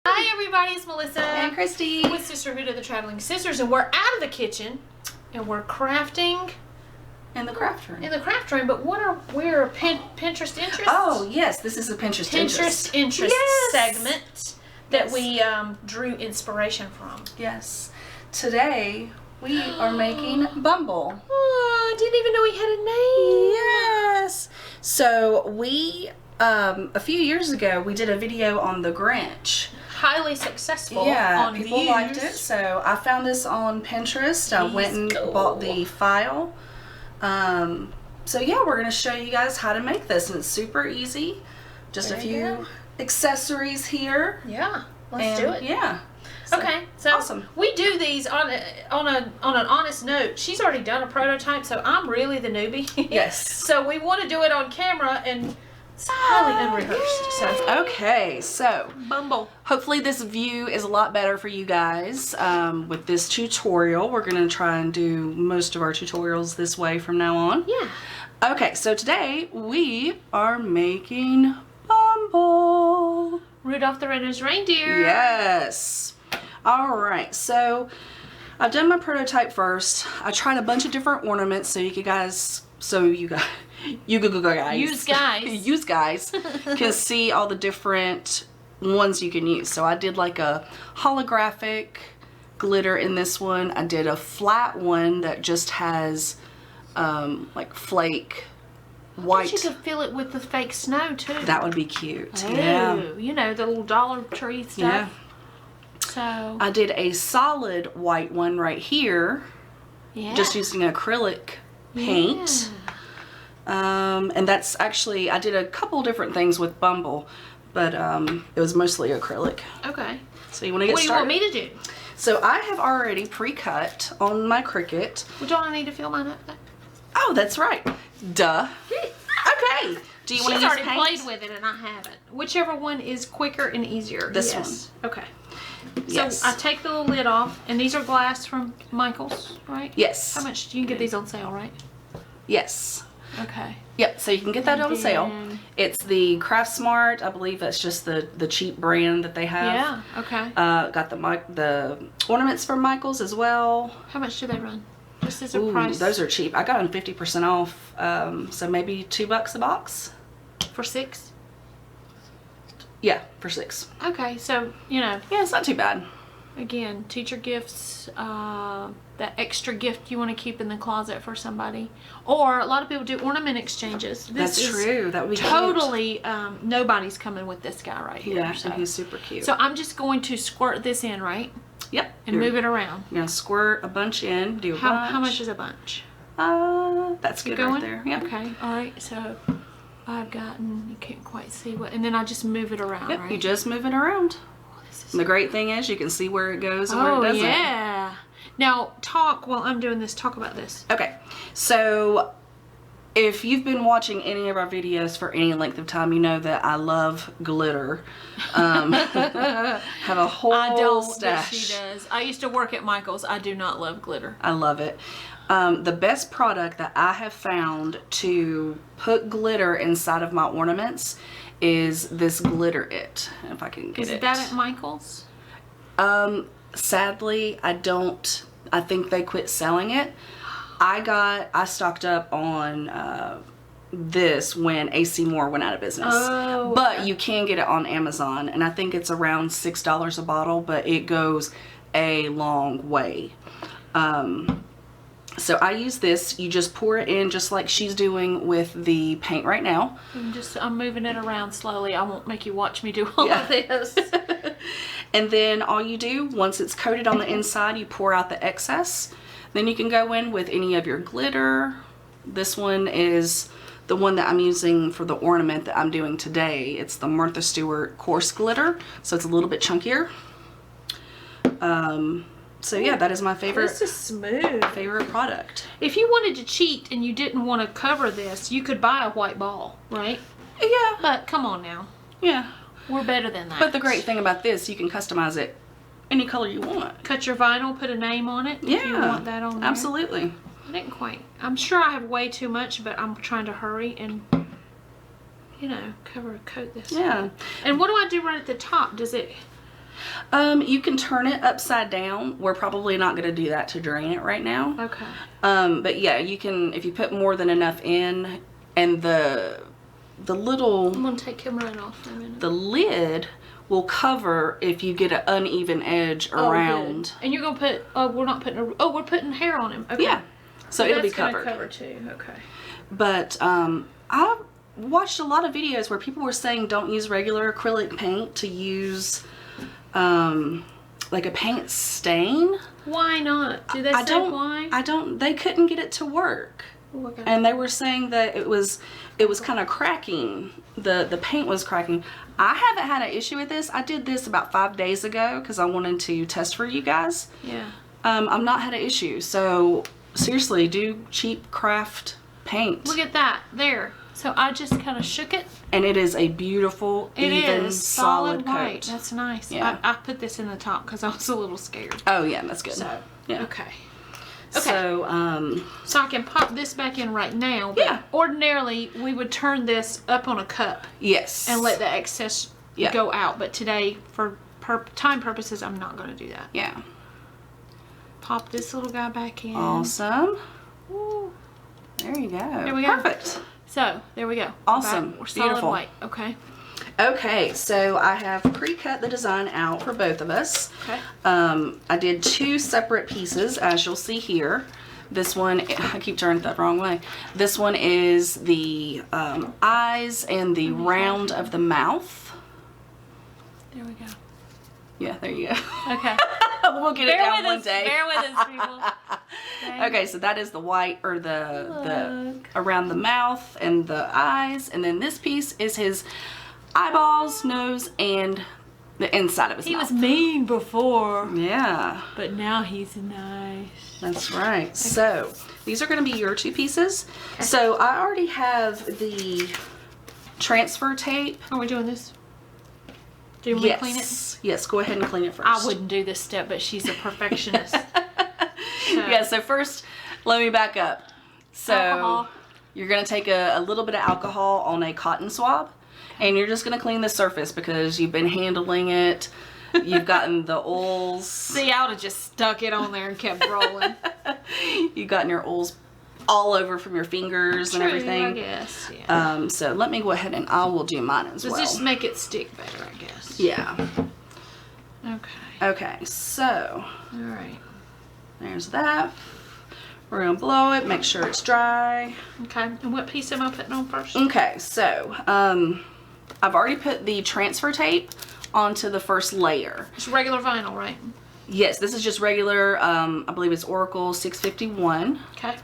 Hi everybody, it's Melissa and Christy with Sisterhood of the Traveling Sisters, and we're out of the kitchen and we're crafting in the craft room. But we're a Pinterest interest? Oh yes, this is a Pinterest interest yes. segment that we drew inspiration from. Yes. Today we are making Bumble. Oh, I didn't even know he had a name. Yes. So we a few years ago we did a video on the Grinch. Highly successful. Yeah, on people views. liked it. So I found this on Pinterest. I went and bought the file. So yeah, we're gonna show you guys how to make this, and it's super easy. Just a few accessories here. Yeah, let's do it. Yeah. So, okay, so awesome. We do these on an honest note. She's already done a prototype, so I'm really the newbie. Yes. So we want to do it on camera and it's highly unrehearsed. So okay, so Bumble. Hopefully this view is a lot better for you guys. With this tutorial, we're gonna try and do most of our tutorials this way from now on. Yeah. Okay, so today we are making Bumble. Rudolph the Red-Nosed Reindeer. Yes. All right, so I've done my prototype first. I tried a bunch of different ornaments you guys can see all the different ones you can use. So I did like a holographic glitter in this one. I did a flat one that just has like flake white. You could fill it with the fake snow too. That would be cute. Oh, yeah. You know, the little Dollar Tree stuff. Yeah. So I did a solid white one right here. Yeah. Just using acrylic paint. Yeah. And that's actually, I did a couple different things with Bumble, but it was mostly acrylic. Okay. So you want to get started? What do you want me to do? So I have already pre-cut on my Cricut. Well, don't I need to fill mine up though? Oh, that's right. Duh. Okay. Do you want to use already paint? played with it and I haven't. Whichever one is quicker and easier. This one. Okay. Yes. So I take the little lid off, and these are glass from Michael's, right? Yes. How much? You can get these on sale, right? Yes. Okay. Yep, so you can get that on sale. It's the Craft Smart. I believe that's just the cheap brand that they have. Yeah, okay. Got the ornaments from Michael's as well. How much do they run? Just as a price? Those are cheap. I got them 50% off, so maybe $2 a box. For 6? Yeah, for 6. Okay, so, you know. Yeah, it's not too bad. Again, teacher gifts, that extra gift you want to keep in the closet for somebody. Or a lot of people do ornament exchanges. That's true. That would be totally, nobody's coming with this guy right here. Yeah, so he's super cute. So I'm just going to squirt this in, right? Yep. And move it around. You're going to squirt a bunch in. Do a bunch. How much is a bunch? That's good right there. Yeah. Okay, alright, so I've gotten, you can't quite see what, and then I just move it around, Yep, right? you just move it around. And the great thing is you can see where it goes and where it doesn't. Oh, yeah. Now, while I'm doing this, talk about this. Okay, so if you've been watching any of our videos for any length of time, you know that I love glitter. Have a whole I don't, stash. but she does. I used to work at Michael's. I do not love glitter. I love it. The best product that I have found to put glitter inside of my ornaments is this Glitter It. If I can get it. Is that at Michael's? Sadly, I don't. I think they quit selling it. I stocked up on this when AC Moore went out of business. Oh, but you can get it on Amazon, and I think it's around $6 a bottle, but it goes a long way. So I use this. You just pour it in just like she's doing with the paint right now. I'm moving it around slowly. I won't make you watch me do all of this. And then all you do, once it's coated on the inside, you pour out the excess. Then you can go in with any of your glitter. This one is the one that I'm using for the ornament that I'm doing today. It's the Martha Stewart coarse glitter, so it's a little bit chunkier. So yeah, that is my favorite. This is smooth. Favorite product. If you wanted to cheat and you didn't want to cover this, you could buy a white ball, right? Yeah. But come on now. Yeah. We're better than that. But the great thing about this, you can customize it any color you want. Cut your vinyl, put a name on it. Yeah. If you want that on there. Absolutely. I didn't quite. I'm sure I have way too much, but I'm trying to hurry and, you know, coat this. Yeah. And what do I do right at the top? Does it... You can turn it upside down. We're probably not going to do that to drain it right now. Okay. But yeah, you can, if you put more than enough in, and the little... I'm going to take him right off for a minute. The lid will cover if you get an uneven edge around. Good. And you're going to put... Oh, we're not putting... Oh, we're putting hair on him. Okay. Yeah. So it'll be covered. Cover too. Okay. But I watched a lot of videos where people were saying don't use regular acrylic paint, to use like a paint stain. Why not? Do they say why? They couldn't get it to work. Okay. And they were saying that it was kind of cracking. The paint was cracking. I haven't had an issue with this. I did this about 5 days ago because I wanted to test for you guys. Yeah. I've not had an issue. So seriously, do cheap craft paint. Look at that. There. So I just kind of shook it. And it is a beautiful, even, solid white. coat. That's nice. Yeah. I put this in the top because I was a little scared. Oh yeah, that's good. So, yeah. Okay. So, so I can pop this back in right now. But yeah. Ordinarily, we would turn this up on a cup. Yes. And let the excess go out. But today, for time purposes, I'm not going to do that. Yeah. Pop this little guy back in. Awesome. Ooh. There you go. There we go. Perfect. So, there we go. Awesome. We're solid Beautiful. white. Okay. Okay, so I have pre-cut the design out for both of us. Okay. I did 2 separate pieces, as you'll see here. This one, I keep turning it the wrong way. This one is the eyes and the round of the mouth. There we go. Yeah, there you go. Okay. We'll get it down one us, day. Bear with us, people. Okay, so that is the white, or the Look. around the mouth and the eyes, and then this piece is his eyeballs, nose, and the inside of his He mouth. was mean before, Yeah, but now he's nice. that's right. Okay. So these are going to be your 2 pieces. Okay. So I already have the transfer tape. Are we doing this? Do you want me to clean it? Yes, go ahead and clean it first. I wouldn't do this step, but she's a perfectionist. Yeah, so first, let me back up. So Alcohol. you're going to take a little bit of alcohol on a cotton swab, and you're just going to clean the surface because you've been handling it. You've gotten the oils. See, I would have just stuck it on there and kept rolling. You've gotten your oils all over from your fingers and everything. I guess, yeah. So let me go ahead and I will do mine as well. Just make it stick better, I guess. Yeah. Okay. Okay, so All right. there's that. We're going to blow it, make sure it's dry. Okay. And what piece am I putting on first? Okay, so I've already put the transfer tape onto the first layer. It's regular vinyl, right? Yes, this is just regular, I believe it's Oracle 651. Okay.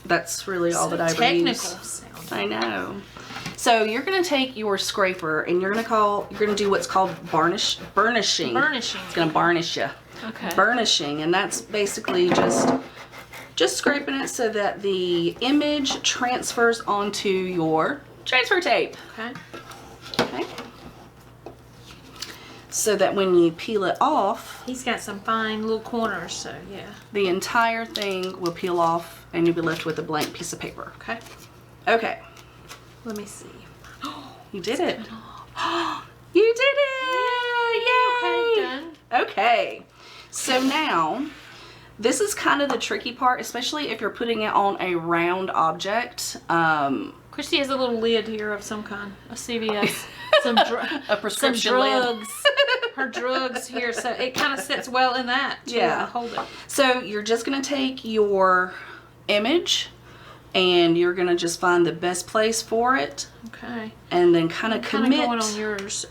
That's really all that I technical use. sound. I know. So you're going to take your scraper and you're going to do what's called burnishing. Burnishing. It's going to varnish you. Okay. Burnishing, and that's basically just scraping it so that the image transfers onto your transfer tape. Okay. Okay. So that when you peel it off, He's got some fine little corners, so yeah. the entire thing will peel off and you'll be left with a blank piece of paper. Okay. Okay. Let me see. You did it. You did it! Yay! Okay, done. Okay. So now, this is kind of the tricky part, especially if you're putting it on a round object. Christy has a little lid here of some kind, a CVS, A prescription lid. drugs. Her drugs here, so it kind of sits well in that to hold it. So you're just going to take your image and you're going to just find the best place for it. Okay. And then kind of commit. Kind of going on yours.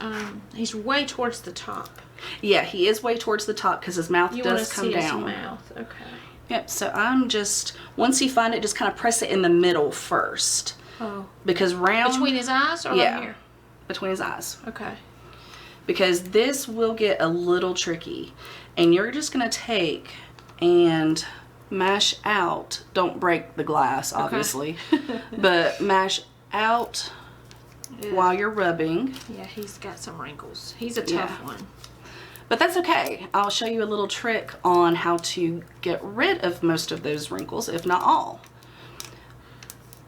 He's way towards the top. Yeah, he is way towards the top because his mouth does come down. His mouth. Okay. Yep, so I'm just, once you find it, just kind of press it in the middle first. Oh. Because round... Between his eyes or right here? Between his eyes. Okay. Because this will get a little tricky. And you're just going to take and mash out, don't break the glass, obviously, but mash out while you're rubbing. Yeah, he's got some wrinkles. He's a tough one. But that's okay. I'll show you a little trick on how to get rid of most of those wrinkles, if not all.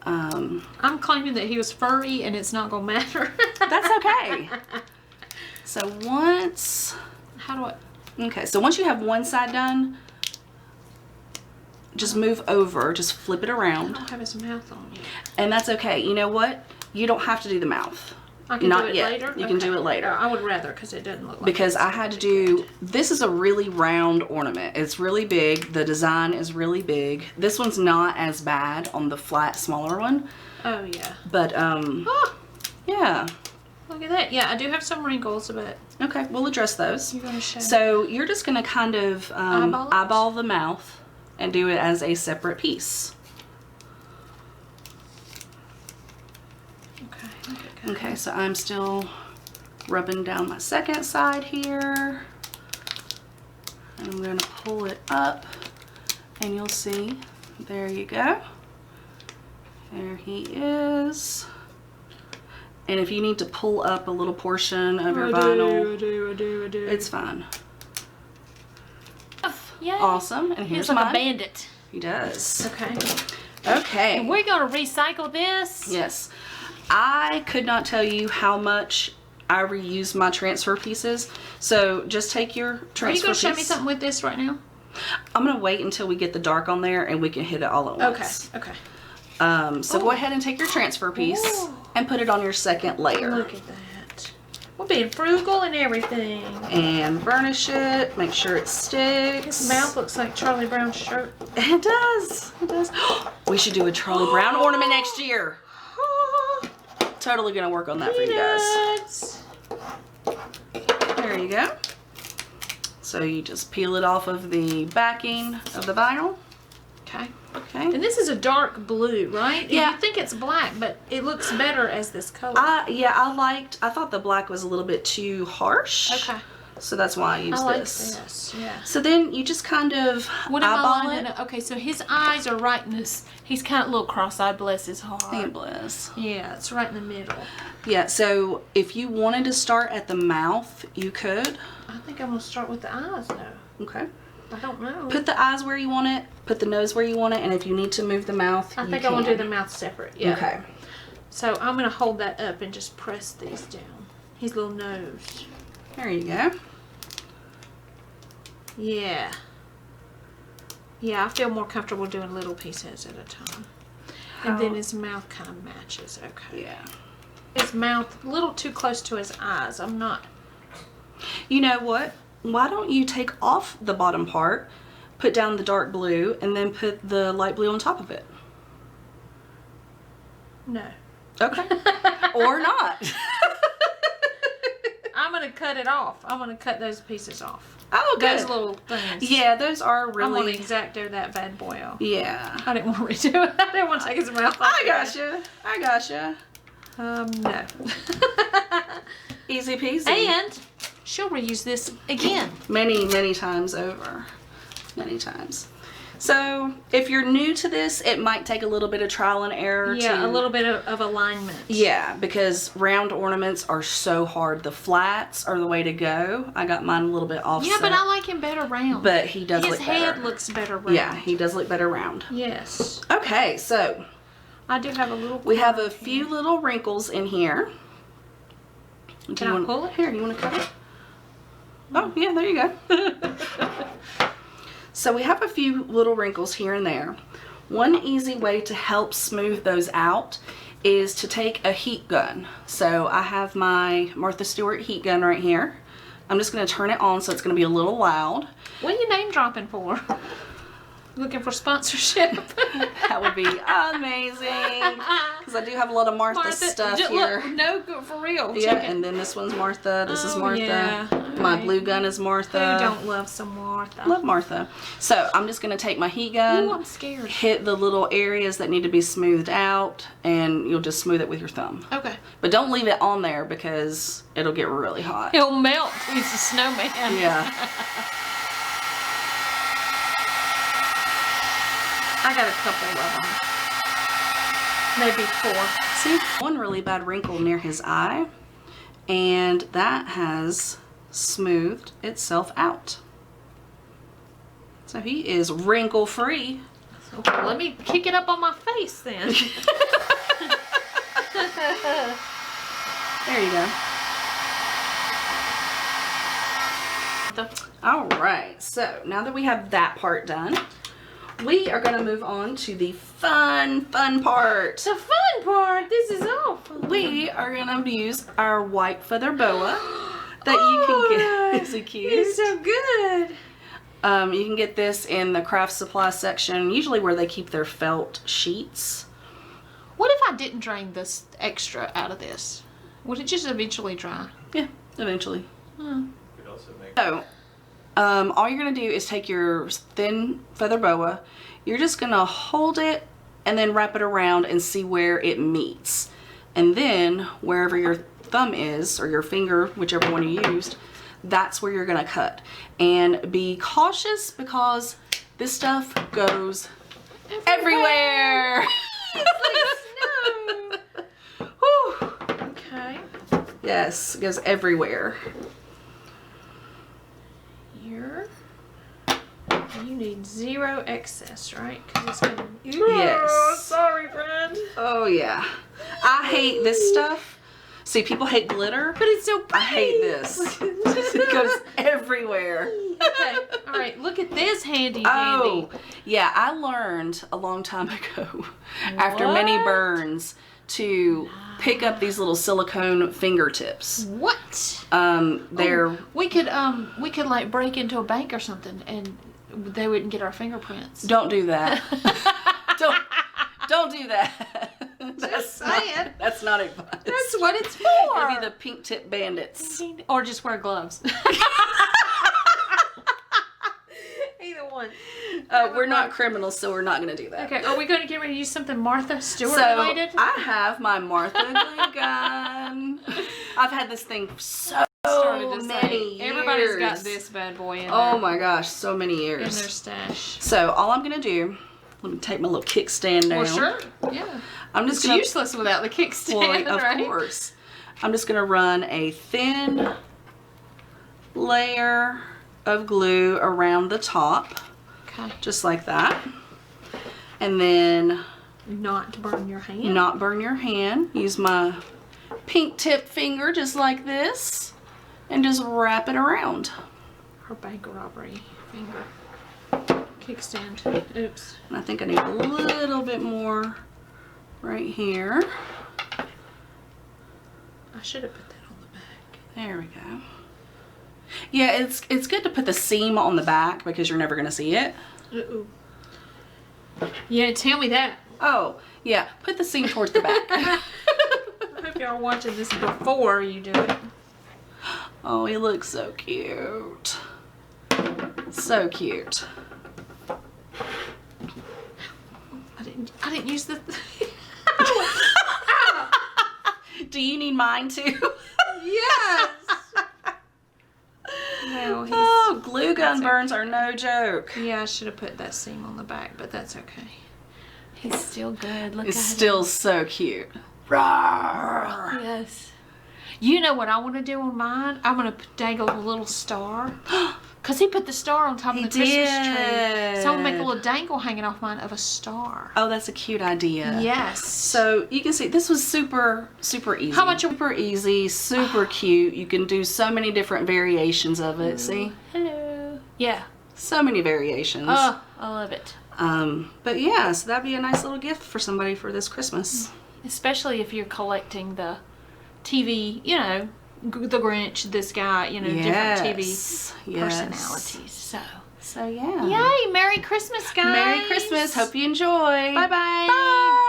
I'm claiming that he was furry and it's not gonna matter. That's okay. So once, How do I? okay, so once you have one side done, just move over, just flip it I around. don't have his mouth on yet. And that's okay. You know what? You don't have to do the mouth. I can Not do it yet. later? You can do it later. I would rather because it doesn't look like Because it's I had to really do, good. this is a really round ornament. It's really big. The design is really big. This one's not as bad on the flat, smaller one. Oh, yeah. But, Oh, yeah. look at that. Yeah, I do have some wrinkles, but Okay, we'll address those. you're going to show me. So you're just going to kind of Eyeball it? eyeball the mouth and do it as a separate piece. Okay. Okay, so I'm still rubbing down my second side here. And I'm going to pull it up and you'll see. There you go. There he is. And if you need to pull up a little portion of your vinyl, I do. it's fine. Yeah. Awesome. And here's He's like mine. a bandit. He does. Okay. Okay. And we're going to recycle this. Yes. I could not tell you how much I reuse my transfer pieces. So just take your Are you transfer going to show me piece. something with this right now? I'm going to wait until we get the dark on there and we can hit it all at once. Okay. So go ahead and take your transfer piece Ooh. and put it on your second layer. Look at that. We're being frugal and everything. And burnish it. Make sure it sticks. His mouth looks like Charlie Brown's shirt. It does. It does. We should do a Charlie Brown ornament next year. Totally going to work on that for you guys. Peanuts. There you go. So you just peel it off of the backing of the vinyl. Okay. Okay. And this is a dark blue, right? Yeah. You think it's black, but it looks better as this color. I thought the black was a little bit too harsh. Okay. So that's why I used I like this. this. Yeah. So then you just kind of What am I eyeball lining it. up? Okay, so his eyes are right in this. He's kind of a little cross-eyed, bless his heart. Thank you, bless. Yeah, it's right in the middle. Yeah, so if you wanted to start at the mouth, you could. I think I'm going to start with the eyes now. Okay. I don't know. Put the eyes where you want it, put the nose where you want it, and if you need to move the mouth, I you think can. I want to do the mouth separate. Yeah. Okay. So I'm going to hold that up and just press these down. His little nose. There you go. Yeah. Yeah, I feel more comfortable doing little pieces at a time. And then his mouth kind of matches. Okay. Yeah. His mouth a little too close to his eyes. I'm not. You know what? Why don't you take off the bottom part, put down the dark blue, and then put the light blue on top of it? No. Okay. Or not. I'm going to cut it off. I'm going to cut those pieces off. Oh, good. Those little things. Yeah, those are I'm going to really... exacto that bad boy off. Yeah. I didn't want to redo it. I didn't want to take his mouth off. I gotcha. I gotcha. No. Easy peasy. And she'll reuse this again. Many, many times over. Many times. So, if you're new to this, it might take a little bit of trial and error. Yeah, a little bit of alignment. Yeah, because round ornaments are so hard. The flats are the way to go. I got mine a little bit offset. Yeah, but I like him better round. But he does look His better. head looks better round. Yeah, he does look better round. Yes. Okay, so I do have a little... we have a few little wrinkles in here. Can I pull it? Here, you want to cut it? Oh, yeah, there you go. So we have a few little wrinkles here and there. One easy way to help smooth those out is to take a heat gun. So I have my Martha Stewart heat gun right here. I'm just going to turn it on so it's going to be a little loud. What are you name dropping for? Looking for sponsorship? That would be amazing. Because I do have a lot of Martha stuff here. Look, no, good for real. Yeah, Chicken. and then this one's Martha. This is Oh, Martha. yeah. My Alright. blue gun is Martha. Who don't love some Martha? Love Martha. So I'm just going to take my heat gun. Ooh, I'm scared. Hit the little areas that need to be smoothed out, and you'll just smooth it with your thumb. Okay. But don't leave it on there because it'll get really hot. He'll melt. He's a snowman. Yeah. I got a couple of them. Maybe 4. See, one really bad wrinkle near his eye, and that has smoothed itself out. So he is wrinkle free. Okay, let me kick it up on my face then. There you go. All right, so now that we have that part done, we are going to move on to the fun part. The fun part. This is all fun. We are going to use our white feather boa that you can get. Is it cute? It's so good. You can get this in the craft supply section, usually where they keep their felt sheets. What if I didn't drain this extra out of this? Would it just eventually dry? Yeah, eventually. Hmm. So, all you're going to do is take your thin feather boa, you're just going to hold it and then wrap it around and see where it meets. And then, wherever your thumb is, or your finger, whichever one you used, that's where you're going to cut. And be cautious because this stuff goes everywhere. It's like snow. Whew. Okay. Yes, it goes everywhere. Here. You need 0 excess, right? Because it's gonna. Yes. Sorry, friend. Oh yeah. I hate this stuff. See, people hate glitter, But it's so pretty. I hate this. It goes everywhere. Okay. All right. Look at this handy Oh, dandy. yeah. I learned a long time ago, after many What? burns, to pick up these little silicone fingertips. What? They're We could like break into a bank or something, and they wouldn't get our fingerprints. don't do that. don't do that. Just saying. That's not advice. That's what it's for. Maybe the pink tip bandits. Or just wear gloves. Either one. We're not criminals, so we're not going to do that. Okay, are we going to get ready to use something Martha Stewart So related? I have my Martha glue gun. I've had this thing for so many years. Everybody's got this bad boy in Oh there, my gosh, so many in years. their stash. So all I'm going to do, let me take my little kickstand down. Well, sure. Yeah. I'm just It's gonna, useless without the kickstand, well, of right? course. I'm just going to run a thin layer of glue around the top, Okay. just like that. And then Not to burn your hand. not burn your hand. Use my pink tip finger just like this and just wrap it around. Her bank robbery finger. Kickstand. Oops. And I think I need a little bit more right here. I should have put that on the back. There we go. Yeah, it's good to put the seam on the back because you're never going to see it. Uh-oh. Yeah, tell me that. Oh, yeah, put the seam towards the back. I hope y'all are watching this before you do it. Oh, he looks so cute. So cute. I didn't use the. Do you need mine too? Yes. No, Oh, glue gun that's burns are no joke. yeah, I should have put that seam on the back, but that's okay. He's still good. Look It's at still so cute. Rawr. him. Yes. You know what I want to do on mine? I'm going to dangle a little star. Because he put the star on top of He the Christmas tree. did. So I'm going to make a little dangle hanging off mine of a star. Oh, that's a cute idea. Yes. So you can see this was super easy. How much- Super easy, super cute. You can do so many different variations of it. See? Hello. Yeah. So many variations. Oh, I love it. But yeah, so that'd be a nice little gift for somebody for this Christmas. Especially if you're collecting the TV, you know, the Grinch, this guy, you know, different TV personalities. So yeah. yay! Merry Christmas, guys! Merry Christmas. Hope you enjoy. Bye-bye. Bye.